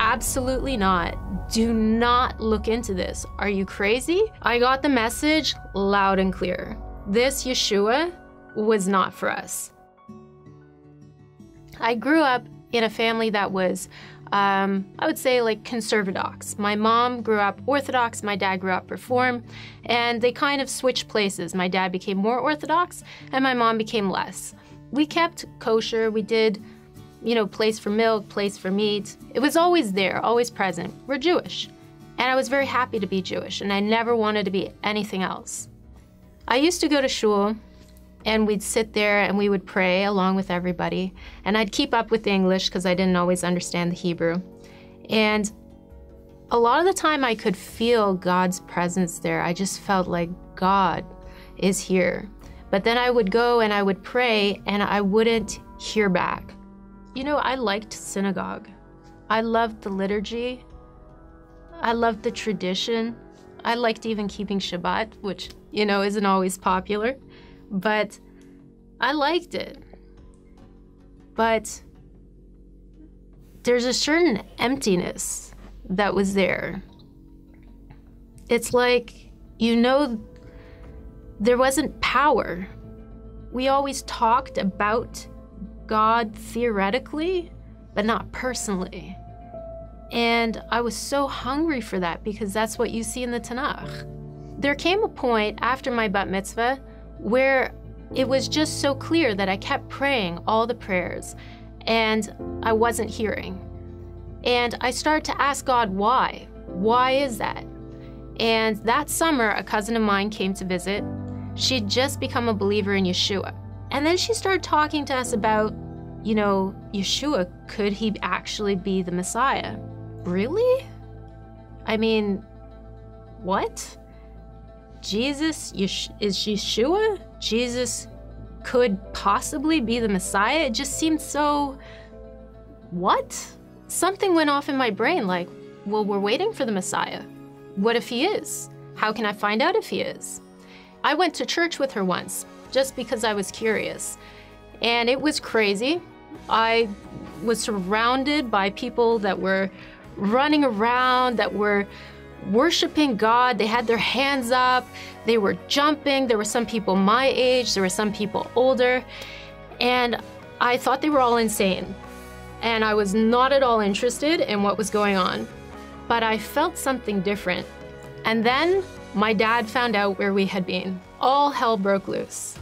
absolutely not. Do not look into this. Are you crazy? I got the message loud and clear. This Yeshua was not for us. I grew up in a family that was, I would say, like conservadox. My mom grew up Orthodox, my dad grew up Reform, and they kind of switched places. My dad became more Orthodox, and my mom became less. We kept kosher, we did, place for milk, place for meat. It was always there, always present. We're Jewish. And I was very happy to be Jewish, and I never wanted to be anything else. I used to go to shul, and we'd sit there and we would pray along with everybody. And I'd keep up with the English because I didn't always understand the Hebrew. And a lot of the time I could feel God's presence there. I just felt like God is here. But then I would go and I would pray and I wouldn't hear back. I liked synagogue. I loved the liturgy. I loved the tradition. I liked even keeping Shabbat, which, isn't always popular. But I liked it. But there's a certain emptiness that was there. It's like, there wasn't power. We always talked about God theoretically, but not personally. And I was so hungry for that because that's what you see in the Tanakh. There came a point after my bat mitzvah where it was just so clear that I kept praying all the prayers and I wasn't hearing. And I started to ask God, why? Why is that? And that summer, a cousin of mine came to visit. She'd just become a believer in Yeshua. And then she started talking to us about, Yeshua, could he actually be the Messiah? Really? I mean, what? Jesus is Yeshua? Jesus could possibly be the Messiah? It just seemed so, what? Something went off in my brain like, well, we're waiting for the Messiah. What if he is? How can I find out if he is? I went to church with her once, just because I was curious. And it was crazy. I was surrounded by people that were running around, that were worshiping God. They had their hands up, they were jumping. There were some people my age, there were some people older, and I thought they were all insane. And I was not at all interested in what was going on. But I felt something different. And then my dad found out where we had been. All hell broke loose.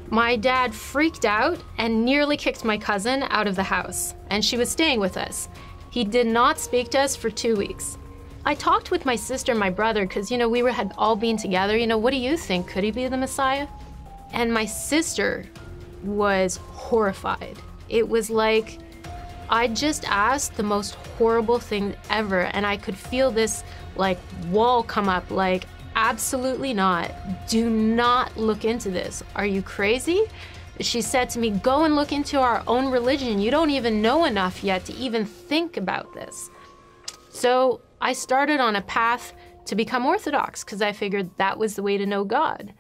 My dad freaked out and nearly kicked my cousin out of the house, and she was staying with us. He did not speak to us for 2 weeks. I talked with my sister and my brother because, we had all been together. What do you think? Could he be the Messiah? And my sister was horrified. It was like I just asked the most horrible thing ever, and I could feel this wall come up, absolutely not. Do not look into this. Are you crazy? She said to me, go and look into our own religion. You don't even know enough yet to even think about this. So I started on a path to become Orthodox because I figured that was the way to know God.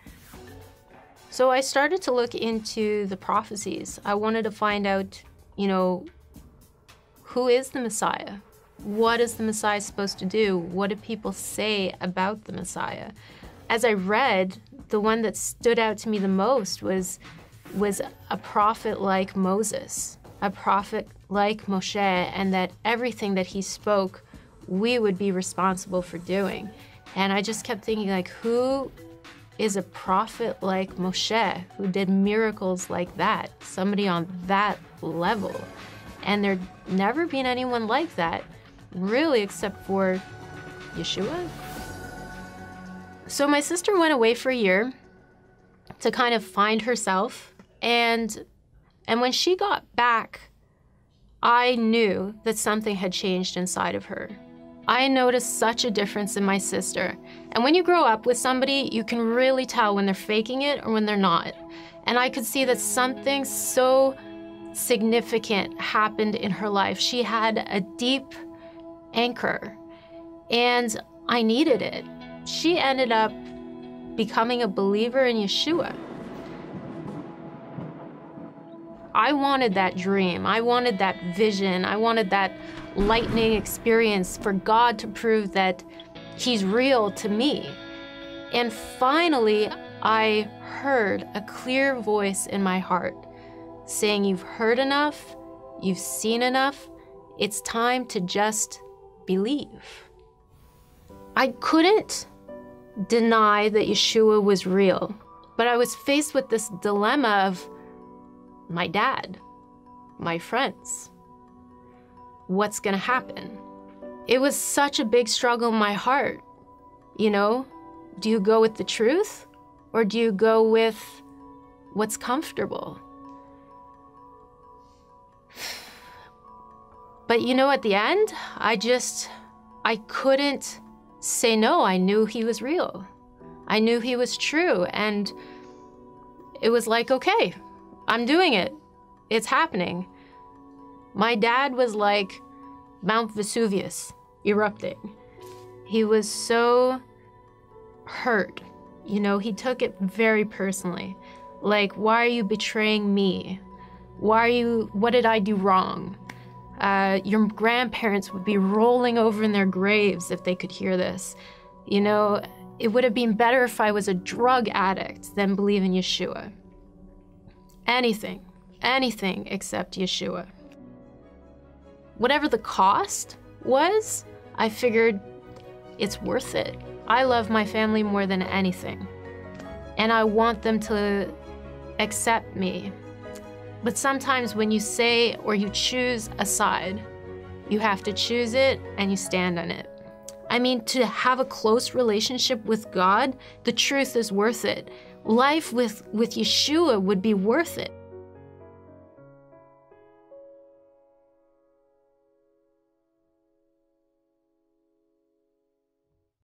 So I started to look into the prophecies. I wanted to find out, who is the Messiah? What is the Messiah supposed to do? What do people say about the Messiah? As I read, the one that stood out to me the most was a prophet like Moses, a prophet like Moshe, and that everything that he spoke, we would be responsible for doing. And I just kept thinking, who is a prophet like Moshe, who did miracles like that? Somebody on that level. And there'd never been anyone like that, really, except for Yeshua. So my sister went away for a year to kind of find herself. And when she got back, I knew that something had changed inside of her. I noticed such a difference in my sister. And when you grow up with somebody, you can really tell when they're faking it or when they're not. And I could see that something so significant happened in her life. She had a deep anchor, and I needed it. She ended up becoming a believer in Yeshua. I wanted that dream. I wanted that vision. I wanted that lightning experience for God to prove that He's real to me. And finally, I heard a clear voice in my heart saying, you've heard enough, you've seen enough, it's time to just believe. I couldn't deny that Yeshua was real, but I was faced with this dilemma of my dad, my friends. What's gonna happen? It was such a big struggle in my heart. You know, do you go with the truth or do you go with what's comfortable? But you know, at the end, I couldn't say no. I knew He was real. I knew He was true. And it was like, okay, I'm doing it. It's happening. My dad was like Mount Vesuvius erupting. He was so hurt. You know, he took it very personally. Like, why are you betraying me? What did I do wrong? Your grandparents would be rolling over in their graves if they could hear this. You know, it would have been better if I was a drug addict than believe in Yeshua. Anything except Yeshua. Whatever the cost was, I figured it's worth it. I love my family more than anything, and I want them to accept me. But sometimes when you say or you choose a side, you have to choose it and you stand on it. I mean, to have a close relationship with God, the truth is worth it. Life with Yeshua would be worth it.